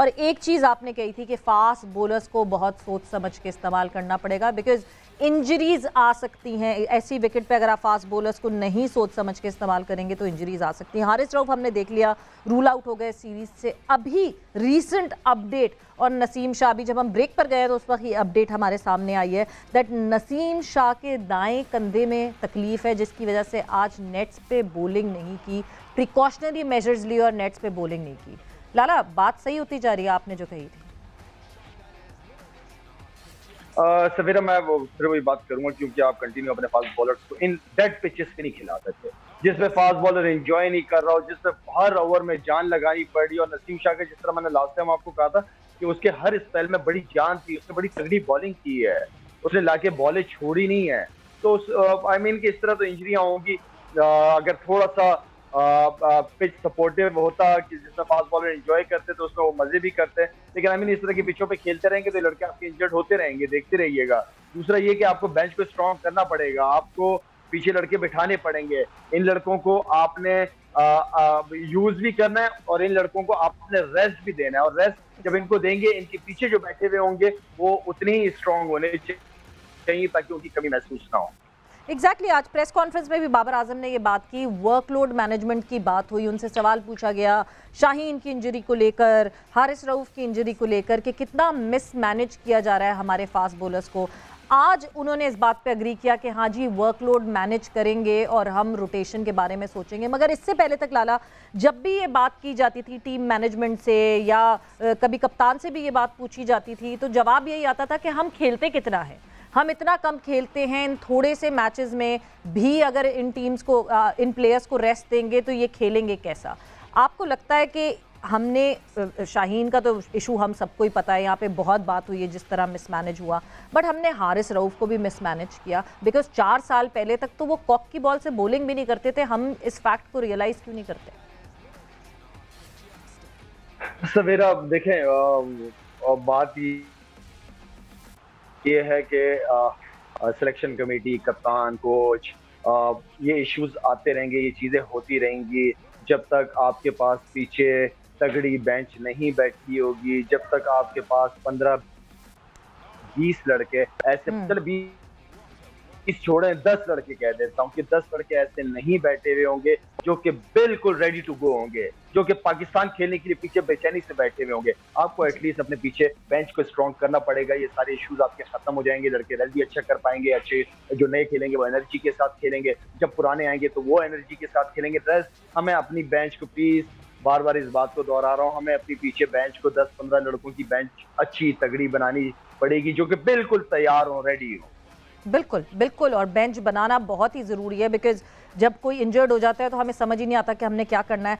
और एक चीज़ आपने कही थी कि फास्ट बॉलर्स को बहुत सोच समझ के इस्तेमाल करना पड़ेगा, बिकॉज इंजरीज आ सकती हैं ऐसी विकेट पे। अगर आप फास्ट बॉलर्स को नहीं सोच समझ के इस्तेमाल करेंगे तो इंजरीज आ सकती हैं। हारिस रऊफ हमने देख लिया रूल आउट हो गए सीरीज से। अभी रीसेंट अपडेट, और नसीम शाह भी, जब हम ब्रेक पर गए तो उस वक्त ये अपडेट हमारे सामने आई है दैट नसीम शाह के दाएं कंधे में तकलीफ है, जिसकी वजह से आज नेट्स पे बॉलिंग नहीं की, प्रिकॉशनरी मेजर्स लिए और नेट्स पे बॉलिंग नहीं की। लाला, बात सही होती जा रही है आपने जो कही थी? सवेरा, मैं फिर वही बात करूंगा, क्योंकि आप कंटिन्यू अपने फास्ट बॉलर्स को इन डेड पिचेस पे नहीं खिला सकते, जिसमें फास्ट बॉलर एंजॉय नहीं कर रहा हो, जिसमें हर ओवर में जान लगानी पड़ रही। और नसीम शाह के, जिस तरह मैंने लास्ट टाइम आपको कहा था कि उसके हर स्पेल में बड़ी जान थी, उसने बड़ी तगड़ी बॉलिंग की है, उसने लाके बॉलें छोड़ी नहीं है। तो आई मीन कि इस तरह तो इंजरियां होंगी। अगर थोड़ा सा पिच सपोर्टिव होता कि जिसमें फास्ट बॉलर एंजॉय करते तो उसमें वो मजे भी करते, लेकिन आई मीन इस तरह की पिचों पे खेलते रहेंगे तो लड़के आपके इंजर्ड होते रहेंगे, देखते रहिएगा। दूसरा ये कि आपको बेंच को स्ट्रॉन्ग करना पड़ेगा, आपको पीछे लड़के बिठाने पड़ेंगे, इन लड़कों को आपने यूज भी करना है और इन लड़कों को आपने रेस्ट भी देना है। और रेस्ट जब इनको देंगे, इनके पीछे जो बैठे हुए होंगे वो उतने ही स्ट्रॉन्ग होने चाहिए ताकि उनकी कमी महसूस ना हो। एग्जैक्टली आज प्रेस कॉन्फ्रेंस में भी बाबर आजम ने ये बात की, वर्कलोड मैनेजमेंट की बात हुई, उनसे सवाल पूछा गया शाहीन की इंजरी को लेकर, हारिस रऊफ की इंजरी को लेकर कि कितना मिसमैनेज किया जा रहा है हमारे फास्ट बॉलर्स को। आज उन्होंने इस बात पे अग्री किया कि हाँ जी, वर्कलोड मैनेज करेंगे और हम रोटेशन के बारे में सोचेंगे। मगर इससे पहले तक लाला, जब भी ये बात की जाती थी टीम मैनेजमेंट से या कभी कप्तान से भी ये बात पूछी जाती थी, तो जवाब यही आता था कि हम खेलते कितना है, हम इतना कम खेलते हैं, इन थोड़े से मैचेस में भी अगर इन टीम्स को, इन प्लेयर्स को रेस्ट देंगे तो ये खेलेंगे कैसा। आपको लगता है कि हमने, शाहीन का तो इशू हम सबको ही पता है, यहाँ पे बहुत बात हुई है जिस तरह मिसमैनेज हुआ, बट हमने हारिस रऊफ को भी मिसमैनेज किया, बिकॉज 4 साल पहले तक तो वो कॉक की बॉल से बॉलिंग भी नहीं करते थे। हम इस फैक्ट को रियलाइज क्यों नहीं करते? सवेरा देखें, बात ये है कि सिलेक्शन कमेटी, कप्तान, कोच, ये इश्यूज आते रहेंगे, ये चीजें होती रहेंगी जब तक आपके पास पीछे तगड़ी बेंच नहीं बैठी होगी, जब तक आपके पास 15-20 लड़के ऐसे, चल 20 छोड़े, 10 लड़के कह देता हूँ कि 10 लड़के ऐसे नहीं बैठे हुए होंगे जो कि बिल्कुल रेडी टू गो होंगे, जो कि पाकिस्तान खेलने के लिए पीछे बेचैनी से बैठे हुए होंगे। आपको एटलीस्ट अपने पीछे बेंच को स्ट्रॉन्ग करना पड़ेगा, ये सारे इश्यूज आपके खत्म हो जाएंगे, लड़के रेस्ट भी अच्छा कर पाएंगे, अच्छे जो नए खेलेंगे वो एनर्जी के साथ खेलेंगे, जब पुराने आएंगे तो वो एनर्जी के साथ खेलेंगे। रेस्ट, हमें अपनी बेंच को, प्लीज बार बार इस बात को दोहरा रहा हूँ, हमें अपनी पीछे बेंच को 10-15 लड़कों की बेंच अच्छी तगड़ी बनानी पड़ेगी जो कि बिल्कुल तैयार हो, रेडी हो। बिल्कुल बिल्कुल, और बेंच बनाना बहुत ही ज़रूरी है, बिकॉज जब कोई इंजर्ड हो जाता है तो हमें समझ ही नहीं आता कि हमने क्या करना है।